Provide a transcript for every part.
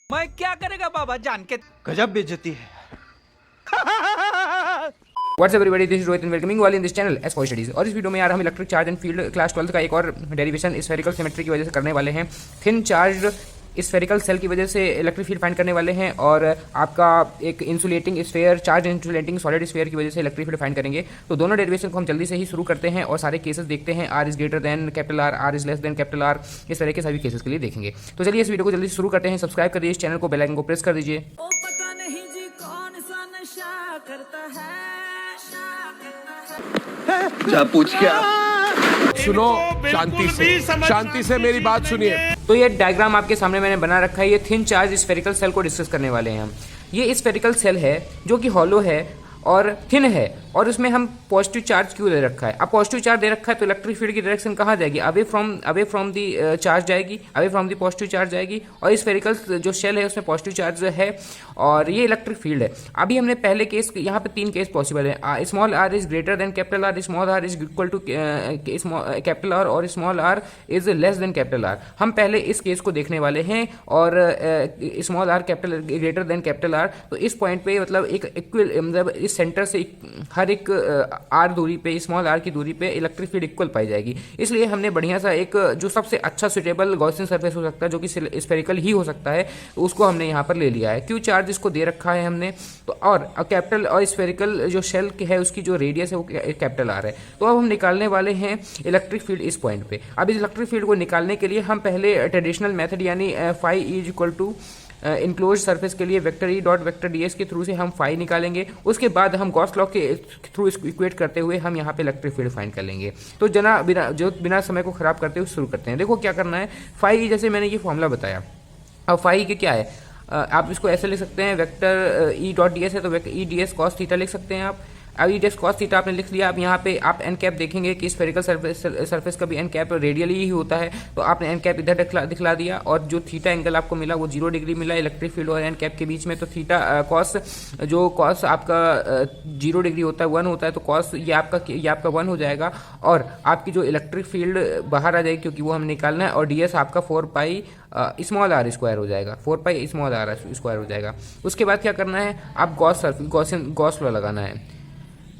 मैं क्या करेगा बाबा जान के। गजब बेइज्जती है। What's up everybody, this is Rohit and welcoming you all in this channel as for studies। और इस वीडियो में यार हम electric charge and field class 12 का एक और डेरिवेशन स्फेरिकल सिमेट्री की वजह से करने वाले हैं। थिन चार्ज स्फेरिकल सेल की वजह से इलेक्ट्रिक फील्ड फाइंड करने वाले हैं और आपका एक insulating sphere charge insulating solid sphere की वजह से इलेक्ट्रिक फील्ड फाइंड करेंगे। तो दोनों डेरिवेशन को हम जल्दी से ही शुरू करते हैं और सारे केसेस देखते हैं। R is greater than capital R is less than capital R, इस तरह के सभी केसेस के लिए देखेंगे। तो चलिए इस वीडियो को जल्दी शुरू करते हैं। सब्सक्राइब कर दीजिए इस चैनल को, बेल आइकन को प्रेस कर दीजिए। पता नहीं जी कौन सा नशा करता है। जा पूछ क्या? सुनो, शांति से मेरी बात सुनिए। तो ये डायग्राम आपके सामने मैंने बना रखा है। ये थिन चार्ज स्फेरिकल सेल को डिस्कस करने वाले हैं हम। ये स्फेरिकल सेल है जो कि हॉलो है और थिन है और उसमें हम पॉजिटिव चार्ज क्यों दे रखा है। अब पॉजिटिव चार्ज दे रखा है तो इलेक्ट्रिक फील्ड की डायरेक्शन कहाँ जाएगी? अवे फ्रॉम दी चार्ज जाएगी, away from the positive charge जाएगी। और स्फेरिकल जो शेल है उसमें पॉजिटिव चार्ज है और ये इलेक्ट्रिक फील्ड है। अभी हमने पहले केस, यहाँ पे 3 केस पॉसिबल है। Small are is greater than capital R, small are is equal to capital R और small are is less than capital R. हम पहले इस केस को देखने वाले हैं और small R capital greater than capital R. तो इस पॉइंट पे मतलब एक इक्वल, मतलब इस सेंटर से हर एक आर दूरी पे, स्मॉल आर की दूरी पे इलेक्ट्रिक फील्ड इक्वल पाई जाएगी। इसलिए हमने बढ़िया सा एक जो सबसे अच्छा सुटेबल गॉसियन सरफेस हो सकता है जो कि स्फेरिकल ही हो सकता है, उसको हमने यहाँ पर ले लिया है। क्यू चार्ज इसको दे रखा है हमने। तो और कैपिटल और स्फेरिकल जो शेल है उसकी जो रेडियस है वो कैपिटल आर है। तो अब हम निकालने वाले हैं इलेक्ट्रिक फील्ड इस पॉइंट पे। अब इस इलेक्ट्रिक फील्ड को निकालने के लिए हम पहले ट्रेडिशनल मेथड यानी phi is equal to enclose surface के लिए vector E dot vector D S के थ्रू से हम फाई निकालेंगे। उसके बाद हम गॉस लॉ के थ्रू इसको इक्वेट करते हुए हम यहाँ पे इलेक्ट्रिक फील्ड फाइंड कर लेंगे। तो बिना समय को खराब करते हुए शुरू करते हैं। देखो क्या करना है। फाई जैसे मैंने ये फॉर्मूला बताया। अब फाई के क्या है, आप इसको ऐसे लिख सकते हैं, vector E dot D S है तो vector E D S cos theta लिख सकते हैं आप। अब E D S cos theta आपने लिख लिया। अब यहाँ पे आप एन कैप देखेंगे कि स्फेरिकल सरफेस का भी एन कैप रेडियली ही होता है। तो आपने एन कैप इधर दिखला दिया और जो थीटा एंगल आपको मिला वो 0 डिग्री मिला इलेक्ट्रिक फील्ड और एन कैप के बीच में। तो थीटा कॉस, जो कॉस आपका 0 डिग्री होता है 1 होता है, तो कॉस ये आपका 1 हो जाएगा और आपकी जो इलेक्ट्रिक फील्ड बाहर आ जाएगी क्योंकि वो हमें निकालना है। और डी एस आपका 4 पाई स्मॉल आर स्क्वायर हो जाएगा, 4 पाई स्मॉल आर स्क्वायर हो जाएगा। उसके बाद क्या करना है, आप गॉस लॉ लगाना है।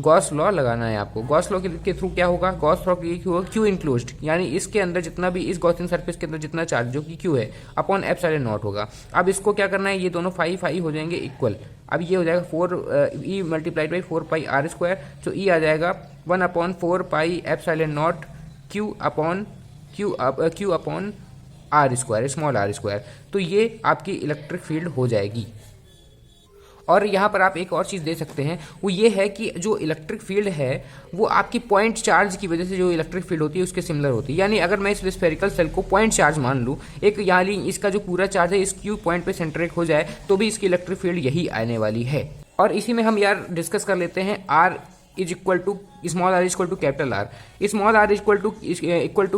गॉस लॉ लगाना है आपको। गॉस लॉ के थ्रू क्या होगा, गॉस लॉ की क्यू इंक्लोज्ड, यानी इसके अंदर जितना भी इस गॉसियन सरफेस के अंदर जितना चार्ज जो कि क्यू है अपॉन एप्सिलॉन नॉट होगा। अब इसको क्या करना है, ये दोनों फाई हो जाएंगे इक्वल। अब ये हो जाएगा 4 E multiplied by 4 pi are square. तो ई आ जाएगा 1/4 pi epsilon naught Q upon are square, small R square. तो ये आपकी इलेक्ट्रिक फील्ड हो जाएगी। और यहाँ पर आप एक और चीज़ दे सकते हैं, वो ये है कि जो इलेक्ट्रिक फील्ड है वो आपकी पॉइंट चार्ज की वजह से जो इलेक्ट्रिक फील्ड होती है उसके सिमिलर होती है। यानी अगर मैं इस स्फेरिकल सेल को पॉइंट चार्ज मान लूँ, एक यानी इसका जो पूरा चार्ज है इस क्यू पॉइंट पे सेंट्रेट हो जाए तो भी इसकी इलेक्ट्रिक फील्ड यही आने वाली है। और इसी में हम यार डिस्कस कर लेते हैं r is equal to small r equal to capital R. Small r equal to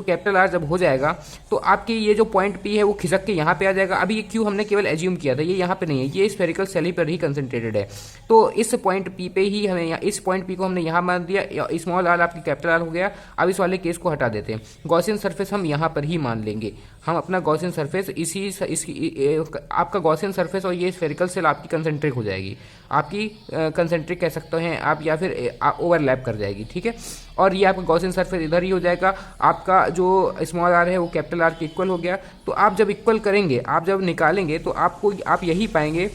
capital R जब हो जाएगा तो आपकी ये जो पॉइंट पी है वो खिसक के यहाँ पे आ जाएगा। अभी ये क्यू हमने केवल एज्यूम किया था, ये यहाँ पे नहीं है, ये स्फेरिकल सेल ही पर ही कंसंट्रेटेड है। तो इस पॉइंट पी पे ही हमें, इस पॉइंट पी को हमने यहाँ मान दिया, स्मॉल आर आपकी कैपिटल आर हो गया। अब इस वाले केस को हटा देते हैं, गॉसियन सरफेस हम यहाँ पर ही मान लेंगे। हम अपना गॉसियन सरफेस आपका गॉसियन सरफेस और ये स्फेरिकल सेल आपकी कंसंट्रिक हो जाएगी, आपकी कंसंट्रिक कह सकते हैं आप, या फिर ओवरलैप कर जाएगी, ठीक है। और ये आपका गॉसियन सरफेस इधर ही हो जाएगा। आपका जो स्मॉल आर है वो कैपिटल आर के इक्वल हो गया। तो आप जब इक्वल करेंगे, आप जब निकालेंगे तो आप यही पाएंगे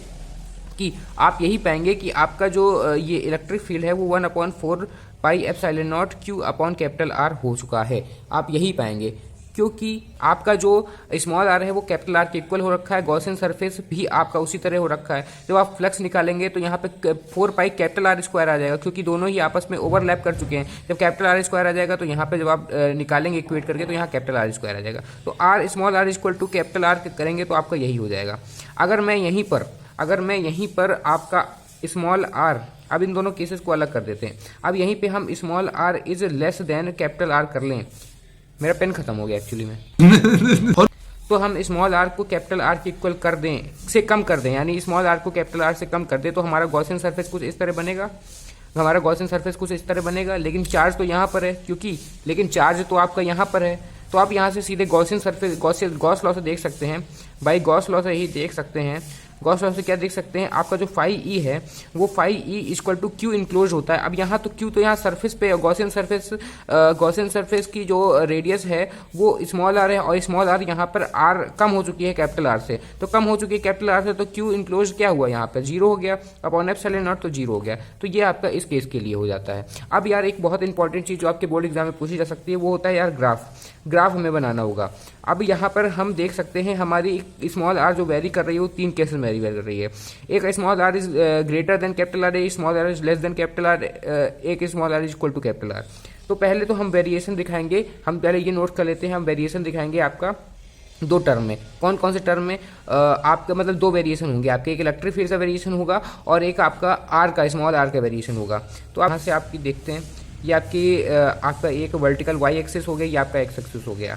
कि आपका जो ये इलेक्ट्रिक फील्ड है वो 1/4 pi epsilon naught Q upon capital R हो चुका है। आप यही पाएंगे क्योंकि आपका जो स्मॉल आर है वो कैपिटल आर के इक्वल हो रखा है, गॉसियन सरफेस भी आपका उसी तरह हो रखा है। जब आप फ्लक्स निकालेंगे तो यहाँ पे 4 पाई कैपिटल आर स्क्वायर आ जाएगा क्योंकि दोनों ही आपस में ओवरलैप कर चुके हैं। जब कैपिटल आर स्क्वायर आ जाएगा तो यहाँ पे जब आप निकालेंगे इक्वेट करके तो यहाँ कैपिटल आर स्क्वायर आ जाएगा। तो r small r equal to capital R करेंगे तो आपका यही हो जाएगा। अगर मैं यहीं पर आपका स्मॉल आर, अब इन दोनों केसेस को अलग कर देते हैं। अब यहीं पे हम small are is less than capital R कर लें। मेरा पेन खत्म हो गया एक्चुअली में। तो हम स्मॉल आर को कैपिटल आर के इक्वल कर दें, से कम कर दें, यानी स्मॉल आर को कैपिटल आर से कम कर दें तो हमारा गॉसियन सरफेस कुछ इस तरह बनेगा। लेकिन चार्ज तो यहाँ पर है, लेकिन चार्ज तो आपका यहाँ पर है। तो आप यहाँ से सीधे गॉसियन सरफेस गॉस लॉ से देख सकते हैं बाई गॉस लॉ से ही देख सकते हैं, गॉस लॉ से क्या देख सकते हैं, आपका जो फाई ई है वो phi E equal to Q enclose होता है। अब यहाँ तो क्यू तो यहाँ सरफेस पे गॉसियन सरफेस की जो रेडियस है वो स्मॉल आर है, और स्मॉल आर यहाँ पर आर कम हो चुकी है कैपिटल आर से, तो कम हो चुकी है कैपिटल आर से, तो क्यू इनक्लोज क्या हुआ यहाँ पर 0 हो गया, अपॉन एप्सिलॉन नॉट तो 0 हो गया। तो ये आपका इस केस के लिए हो जाता है। अब यार एक बहुत इंपॉर्टेंट चीज़ जो आपके बोर्ड एग्जाम में पूछी जा सकती है वो होता है यार ग्राफ हमें बनाना होगा। अब यहाँ पर हम देख सकते हैं हमारी स्मॉल आर जो वेरी कर रही है वो 3 केसेस में वेरी कर रही है। एक small are is greater than capital R, small are is less than capital R, एक small are is equal to capital R. तो पहले तो हम वेरिएशन दिखाएंगे, हम पहले ये नोट कर लेते हैं, हम वेरिएशन दिखाएंगे आपका 2 टर्म में। कौन कौन से टर्म में? आपका मतलब 2 वेरिएशन होंगे आपके, एक इलेक्ट्रिक फील्ड का वेरिएशन होगा और एक आपका आर का स्मॉल आर का वेरिएशन होगा। तो यहाँ से आपकी देखते हैं ये आपका एक वर्टिकल वाई एक्सिस हो गया, ये आपका एक्स एक्सिस हो गया,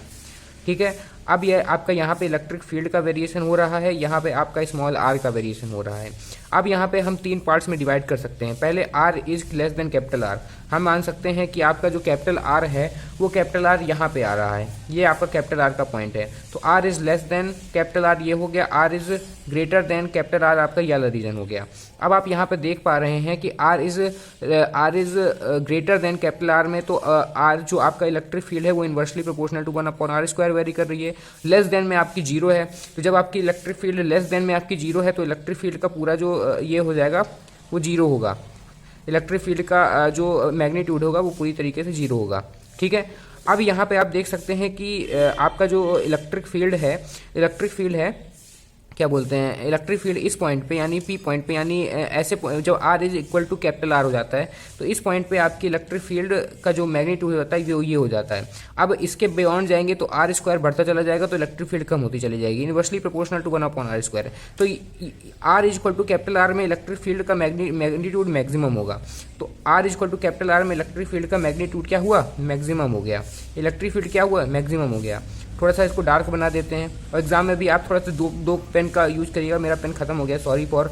ठीक है। अब ये आपका यहाँ पे इलेक्ट्रिक फील्ड का वेरिएशन हो रहा है, यहाँ पे आपका स्मॉल आर का वेरिएशन हो रहा है। अब यहाँ पे हम 3 पार्ट्स में डिवाइड कर सकते हैं। पहले r is less than capital R, हम मान सकते हैं कि आपका जो कैपिटल आर है वो कैपिटल आर यहाँ पे आ रहा है, ये आपका कैपिटल आर का पॉइंट है। तो r is less than capital R ये हो गया, r is greater than capital R आपका ये वाला रीजन हो गया। अब आप यहाँ पे देख पा रहे हैं कि r is greater than capital R में, तो आर जो आपका इलेक्ट्रिक फील्ड है वो inversely proportional to 1/r² very कर रही है। लेस देन में आपकी 0 है, तो जब आपकी इलेक्ट्रिक फील्ड लेस देन में आपकी 0 है तो इलेक्ट्रिक फील्ड का पूरा जो ये हो जाएगा वो 0 होगा, इलेक्ट्रिक फील्ड का जो मैग्नीट्यूड होगा वो पूरी तरीके से 0 होगा, ठीक है। अब यहाँ पे आप देख सकते हैं कि आपका जो इलेक्ट्रिक फील्ड है क्या बोलते हैं, इलेक्ट्रिक फील्ड इस पॉइंट पे यानी पी पॉइंट पे, यानी ऐसे जब r is equal to capital R हो जाता है तो इस पॉइंट पे आपकी इलेक्ट्रिक फील्ड का जो मैग्नीट्यूड होता है वो ये हो जाता है। अब इसके बियॉन्ड जाएंगे तो r² बढ़ता चला जाएगा, तो इलेक्ट्रिक फील्ड कम होती चली जाएगी, इनवर्सली प्रोपोर्शनल टू 1/r²। तो r is equal to capital R में इलेक्ट्रिक फील्ड का मैग्नीट्यूड मैक्सिमम होगा, तो r is equal to capital R में इलेक्ट्रिक फील्ड का मैग्नीट्यूड क्या हुआ, मैक्सिमम हो गया, इलेक्ट्रिक फील्ड क्या हुआ, मैक्सिमम हो गया। थोड़ा सा इसको डार्क बना देते हैं, और एग्जाम में भी आप थोड़ा सा दो पेन का यूज करिएगा, मेरा पेन खत्म हो गया, सॉरी फॉर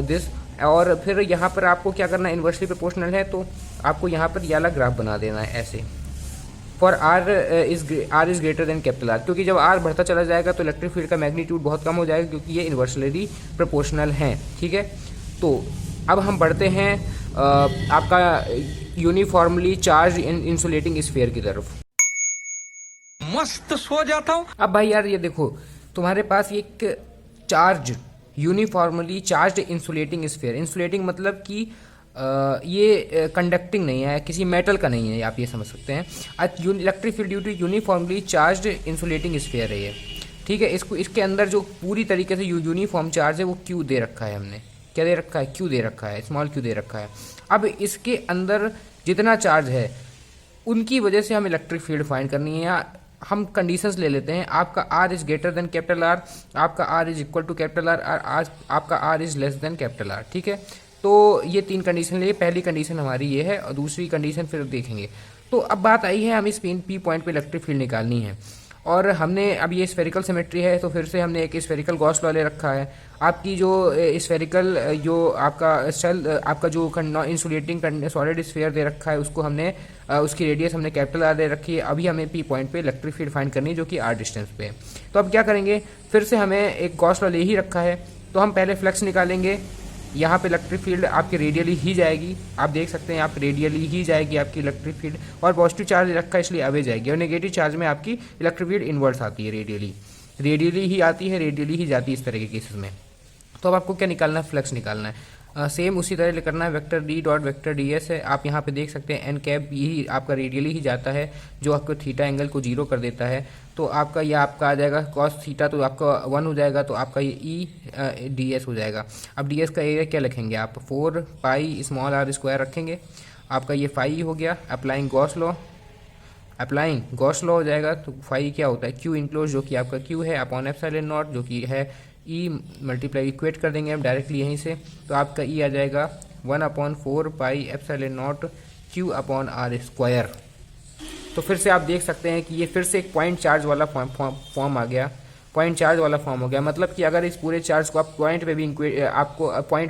दिस। और फिर यहाँ पर आपको क्या करना है, इन्वर्सली प्रोपोर्शनल है तो आपको यहाँ पर ये वाला ग्राफ बना देना है ऐसे, for r is greater than capital R, क्योंकि जब आर बढ़ता चला जाएगा तो इलेक्ट्रिक फील्ड का मैग्नीट्यूड बहुत कम हो जाएगा क्योंकि ये इन्वर्सली प्रोपोर्शनल हैं, ठीक है। तो अब हम बढ़ते हैं आपका यूनिफॉर्मली चार्ज इंसुलेटिंग स्फीयर की तरफ। मस्त सो जाता हूँ। अब भाई यार ये देखो, तुम्हारे पास एक charge uniformly charge insulating sphere, insulating मतलब कि ये कंडक्टिंग नहीं है, किसी मेटल का नहीं है, आप ये समझ सकते हैं। Electric field due to uniformly charge insulating sphere है ये, ठीक है। इसके अंदर जो पूरी तरीके से यूनिफॉर्म चार्ज है वो क्यू दे रखा है, हमने क्या दे रखा है, क्यू दे रखा है, स्मॉल क्यू दे रखा है। अब इसके अंदर जितना चार्ज है उनकी वजह से हम इलेक्ट्रिक फील्ड फाइंड करनी है। हम कंडीशंस ले लेते हैं, आपका r is greater than capital R, आपका r is equal to capital R, आपका r is less than capital R, ठीक है। तो ये 3 कंडीशन ले, पहली कंडीशन हमारी ये है और दूसरी कंडीशन फिर देखेंगे। तो अब बात आई है, हमें इस पी पॉइंट पे इलेक्ट्रिक फील्ड निकालनी है, और हमने अब ये स्फेरिकल सिमेट्री है तो फिर से हमने एक स्फेरिकल गॉस लॉ ले रखा है। आपकी जो स्फेरिकल जो आपका सेल आपका जो इंसुलेटिंग सॉलिड स्फीयर दे रखा है उसको हमने उसकी रेडियस हमने कैपिटल आर दे रखी है। अभी हमें पी पॉइंट पे इलेक्ट्रिक फील्ड फाइंड करनी है जो कि आर डिस्टेंस पे है। तो अब क्या करेंगे, फिर से हमें एक गॉस लॉ ले ही रखा है, तो हम पहले फ्लक्स निकालेंगे। यहाँ पे इलेक्ट्रिक फील्ड आपकी रेडियली ही जाएगी, आप देख सकते हैं, आप रेडियली ही जाएगी आपकी इलेक्ट्रिक फील्ड, और पॉजिटिव चार्ज रखा है इसलिए अवे जाएगी, और नेगेटिव चार्ज में आपकी इलेक्ट्रिक फील्ड इन्वर्स आती है, रेडियली ही आती है, रेडियली ही जाती है इस तरह के केसेस में। तो अब आपको क्या निकालना है, फ्लक्स निकालना है। सेम उसी तरह करना है, vector D dot vector D S है। आप यहाँ पे देख सकते हैं एन कैप यही आपका रेडियली ही जाता है जो आपको थीटा एंगल को 0 कर देता है। तो आपका यह आपका आ जाएगा कॉस थीटा, तो आपका 1 हो जाएगा, तो आपका ये ई डी एस हो जाएगा। अब डी एस का एरिया क्या लिखेंगे आप, 4 पाई स्मॉल आर स्क्वायर रखेंगे। आपका ये फाई हो गया, अप्लाइंग गॉस लॉ हो जाएगा। तो फाई क्या होता है, क्यू इनक्लोज जो कि आपका क्यू है अपॉन एप्सिलॉन नॉट जो कि है ई मल्टीप्लाई, इक्वेट कर देंगे हम डायरेक्टली यहीं से। तो आपका ई आ जाएगा 1/4 pi epsilon naught Q upon are square. तो फिर से आप देख सकते हैं कि ये फिर से एक पॉइंट चार्ज वाला फॉर्म आ गया, पॉइंट चार्ज वाला फॉर्म हो गया। मतलब कि अगर इस पूरे चार्ज को आप पॉइंट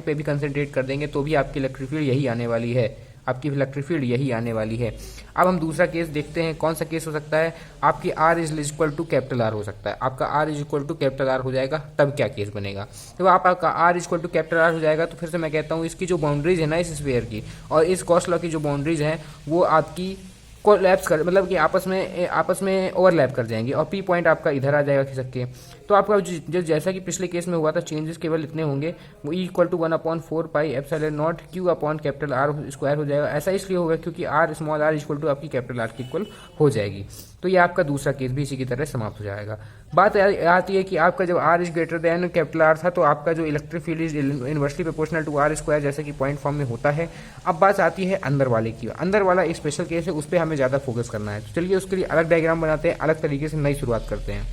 पे भी कंसंट्रेट कर देंगे तो भी आपकी इलेक्ट्रिक फील्ड यही आने वाली है। आपकी इलेक्ट्रिक फील्ड यही आने वाली है। अब हम दूसरा केस देखते हैं, कौन सा केस हो सकता है, आपकी r is equal to capital R हो सकता है। आपका r is equal to capital R हो जाएगा, तब क्या केस बनेगा। तो आपका r is equal to capital R हो जाएगा तो फिर से मैं कहता हूँ इसकी जो बाउंड्रीज है ना इस स्फीयर की और इस गॉस लॉ की जो बाउंड्रीज हैं वो आपकी कोलैप्स कर मतलब कि आपस में ओवरलैप कर जाएंगी और पी पॉइंट आपका इधर आ जाएगा खिसक के। तो आपका जो जैसा कि पिछले केस में हुआ था चेंजेस केवल इतने होंगे, वो E equal to 1/4 pi epsilon naught Q upon capital R square हो जाएगा। ऐसा इसलिए होगा क्योंकि r small r equal to आपकी कैपिटल आर की इक्वल हो जाएगी। तो ये आपका दूसरा केस भी इसी की तरह समाप्त हो जाएगा। बात आती है कि आपका जब r is greater than capital R था तो आपका जो electric field is inversely proportional to r square जैसे कि पॉइंट फॉर्म में होता है। अब बात आती है अंदर वाले की। अंदर वाला एक स्पेशल केस है, उस पर हमें ज़्यादा फोकस करना है। तो चलिए उसके लिए अलग डायग्राम बनाते हैं, अलग तरीके से नई शुरुआत करते हैं।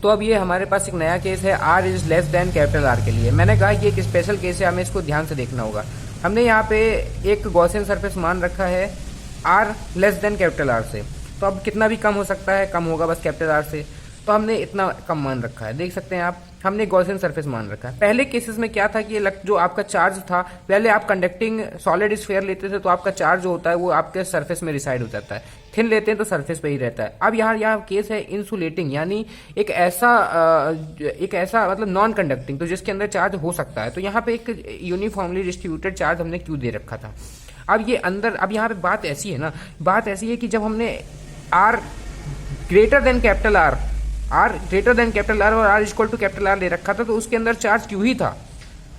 तो अब ये हमारे पास एक नया केस है r is less than capital R के लिए। मैंने कहा ये एक स्पेशल केस है, हमें इसको ध्यान से देखना होगा। हमने यहाँ पे एक गॉसियन सरफेस मान रखा है r less than capital R से, तो अब कितना भी कम हो सकता है, कम होगा बस कैपिटल आर से, तो हमने इतना कम मान रखा है। देख सकते हैं आप, हमने गॉसियन सरफेस मान रखा है। पहले केसेस में क्या था कि जो आपका चार्ज था, पहले आप कंडक्टिंग सॉलिड स्फीयर लेते थे तो आपका चार्ज जो होता है वो आपके सरफेस में रिसाइड हो जाता है, थिन लेते हैं तो सरफेस पे ही रहता है। अब यहाँ केस है इंसुलेटिंग, यानी एक ऐसा मतलब नॉन कंडक्टिंग, तो जिसके अंदर चार्ज हो सकता है। तो यहाँ पे एक यूनिफॉर्मली डिस्ट्रीब्यूटेड चार्ज हमने क्यों दे रखा था। अब ये अंदर, अब यहाँ पे बात ऐसी है ना, बात ऐसी है कि जब हमने R greater than capital R और R equal to capital R ले रखा था तो उसके अंदर चार्ज क्यों ही था,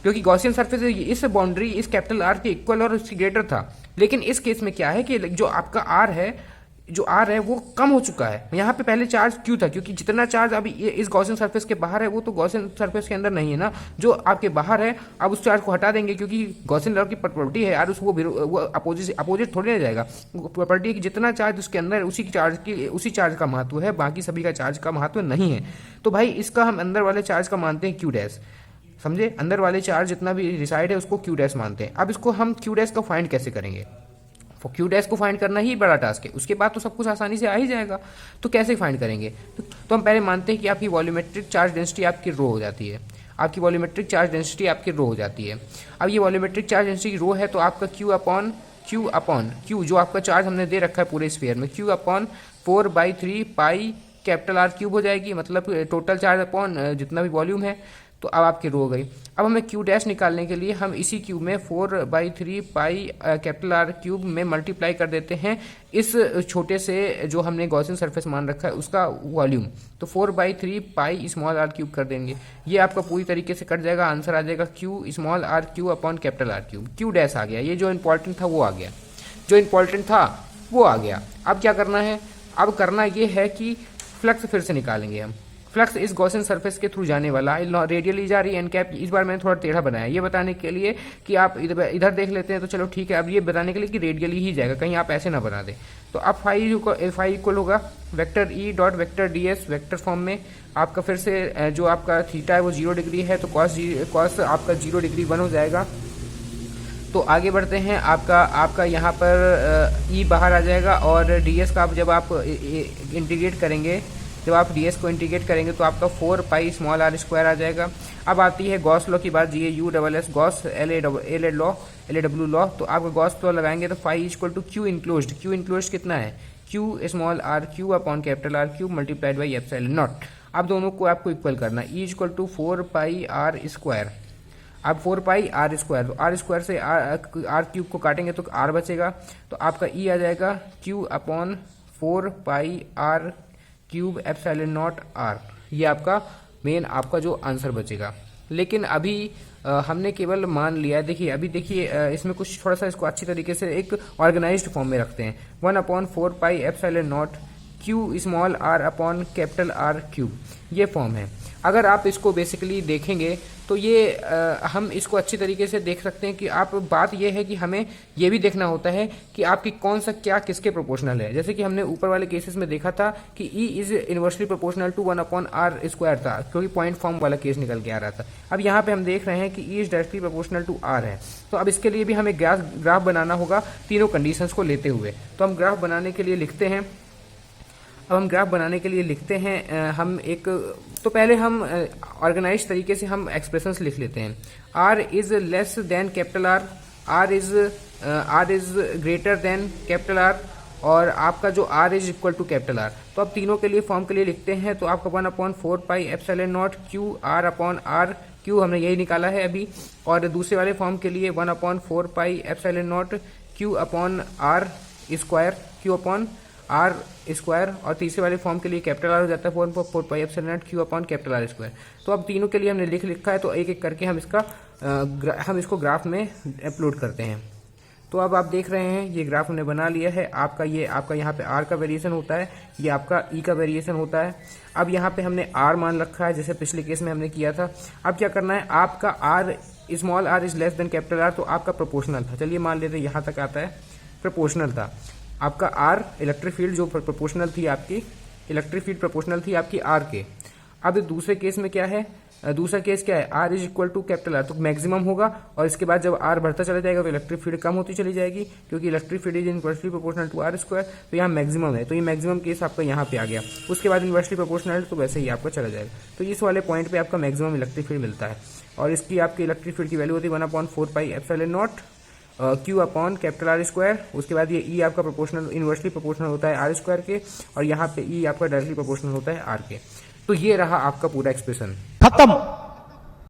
क्योंकि गॉसियन सरफेस इस बाउंड्री इस कैपिटल आर के इक्वल और उससे ग्रेटर था। लेकिन इस केस में क्या है कि जो आपका आर है वो कम हो चुका है। यहाँ पे पहले चार्ज क्यों था, क्योंकि जितना चार्ज अभी इस गॉसियन सरफेस के बाहर है वो तो गॉसियन सरफेस के अंदर नहीं है ना, जो आपके बाहर है। अब उस चार्ज को हटा देंगे क्योंकि गॉसियन लॉ की प्रॉपर्टी है यार, वो अपोजिट थोड़ी रह जाएगा। प्रॉपर्टी है कि जितना चार्ज उसके अंदर उसी चार्ज का महत्व है, बाकी सभी का चार्ज का महत्व नहीं है। तो भाई इसका हम अंदर वाले चार्ज का मानते हैं क्यू डैश, समझे, अंदर वाले चार्ज जितना भी रिसाइड है उसको क्यू डैश मानते हैं। अब इसको हम क्यू डैश को फाइंड कैसे करेंगे, क्यू डैश को फाइंड करना ही बड़ा टास्क है, उसके बाद तो सब कुछ आसानी से आ ही जाएगा। तो कैसे फाइंड करेंगे, तो हम पहले मानते हैं कि आपकी वॉल्यूमेट्रिक चार्ज डेंसिटी आपकी रो हो जाती है, आपकी वॉल्यूमेट्रिक चार्ज डेंसिटी आपकी रो हो जाती है। अब ये वॉल्यूमेट्रिक चार्ज डेंसिटी रो है तो आपका क्यू जो आपका चार्ज हमने दे रखा है पूरे स्फीयर में, Q upon 4/3 pi capital R cube हो जाएगी, मतलब टोटल चार्ज अपॉन जितना भी वॉल्यूम है। तो अब आपकी रो हो गई। अब हमें क्यू डैश निकालने के लिए हम इसी क्यूब में 4/3 पाई कैपिटल आर क्यूब में मल्टीप्लाई कर देते हैं इस छोटे से जो हमने गॉसियन सरफेस मान रखा है उसका वॉल्यूम। तो 4/3 पाई स्मॉल आर क्यूब कर देंगे, ये आपका पूरी तरीके से कट जाएगा, आंसर आ जाएगा Q small R cube upon capital R cube. Q dash आ गया, ये जो इंपॉर्टेंट था वो आ गया, जो इंपॉर्टेंट था वो आ गया। अब क्या करना है, अब करना ये है कि फ्लक्स फिर से निकालेंगे हम। फ्लक्स इस गॉसियन सरफेस के थ्रू जाने वाला है, रेडियली जा रही है एन कैप। इस बार मैंने थोड़ा टेढ़ा बनाया ये बताने के लिए कि आप इधर देख लेते हैं तो चलो ठीक है। अब ये बताने के लिए कि रेडियली ही जाएगा, कहीं आप ऐसे ना बना दें। तो अब फाई इक्वल होगा vector E dot vector D S vector form में। आपका फिर से जो आपका थीटा है वो 0 डिग्री है तो कॉस आपका 0 डिग्री 1 हो जाएगा। तो आगे बढ़ते हैं, आपका यहाँ पर ई बाहर आ जाएगा और डी एस का आप जब आप इंटीग्रेट करेंगे, जब आप ds को इंटीग्रेट करेंगे तो आपका 4 पाई स्मॉल आर स्क्वायर आ जाएगा। अब आती है गॉस लॉ की बात, GAUSS गॉस LAW लॉ। तो आपका गॉस लॉ लगाएंगे तो phi equal to Q enclosed कितना है, Q small r Q upon capital R cube multiplied by epsilon naught. अब दोनों को आपको इक्वल करना, E equal to 4 pi are square. अब 4 पाई आर स्क्वायर, तो आर स्क्वायर से आर क्यूब को काटेंगे तो आर बचेगा, तो आपका ई आ जाएगा Q upon 4 pi r cube epsilon naught r. ये आपका मेन आपका जो आंसर बचेगा। लेकिन अभी हमने केवल मान लिया है, देखिए अभी देखिए इसमें कुछ थोड़ा सा इसको अच्छी तरीके से एक ऑर्गेनाइज्ड फॉर्म में रखते हैं। 1/4 pi epsilon naught Q small r upon capital R cube, ये फॉर्म है। अगर आप इसको बेसिकली देखेंगे तो ये हम इसको अच्छी तरीके से देख सकते हैं कि आप बात ये है कि हमें ये भी देखना होता है कि आपकी कौन सा क्या किसके प्रोपोर्शनल है। जैसे कि हमने ऊपर वाले केसेस में देखा था कि E is inversely proportional to 1/r square था, क्योंकि पॉइंट फॉर्म वाला केस निकल के आ रहा था। अब यहाँ पे हम देख रहे हैं कि E is directly proportional to r है। तो अब इसके लिए भी हमें ग्राफ बनाना होगा तीनों कंडीशंस को लेते हुए। तो हम ग्राफ बनाने के लिए लिखते हैं, हम एक, तो पहले हम ऑर्गेनाइज तरीके से हम एक्सप्रेशंस लिख लेते हैं। R is less than capital R, r is greater than capital R और आपका जो r is equal to capital R. तो अब तीनों के लिए फॉर्म के लिए लिखते हैं तो आपका 1/4 pi epsilon naught Q r upon r, Q हमने यही निकाला है अभी, और दूसरे वाले फॉर्म के लिए 1/4 pi epsilon naught Q upon are square, Q upon are square, और तीसरे वाले फॉर्म के लिए कैपिटल आर हो जाता है 1/4 pi epsilon naught Q upon capital R square. तो अब तीनों के लिए हमने लिख लिखा है, तो एक एक करके हम इसको ग्राफ में अपलोड करते हैं। तो अब आप देख रहे हैं ये ग्राफ हमने बना लिया है। आपका यहाँ पे आर का वेरिएशन होता है, ये आपका ई का वेरिएशन होता है। अब यहाँ पे हमने आर मान रखा है जैसे पिछले केस में हमने किया था। अब क्या करना है, आपका r small are is less than capital R, तो आपका प्रोपोर्शनल था, चलिए मान लेते हैं यहाँ तक आता है प्रोपोर्शनल था आपका आर, इलेक्ट्रिक फील्ड जो प्रोपोर्शनल थी आपकी, इलेक्ट्रिक फील्ड प्रोपोर्शनल थी आपकी आर के। अब दूसरे केस में क्या है, दूसरा केस क्या है, r is equal to capital R, तो मैक्सिमम होगा, और इसके बाद जब आर बढ़ता चला जाएगा तो इलेक्ट्रिक फील्ड कम होती चली जाएगी, क्योंकि electric field is inversely proportional to r square, तो यहाँ मैक्सिमम है, तो ये मैक्सिमम केस आपका यहाँ पे आ गया। उसके बाद इनवर्सली प्रोपोर्शनल तो वैसे ही आपका चला जाएगा, तो इस वाले पॉइंट पे आपका मैक्सिमम इलेक्ट्रिक फील्ड मिलता है, और इसकी आपकी इलेक्ट्रिक फील्ड की वैल्यू होती है 1/4 pi epsilon naught Q upon capital R square. उसके बाद ये ई आपका प्रोपोर्शनल इनवर्सली प्रोपोर्शनल होता है आर स्क्वायर के, और यहाँ पे ई आपका डायरेक्टली प्रोपोर्शनल होता है आर के। तो ये रहा आपका पूरा एक्सप्रेशन, खत्म।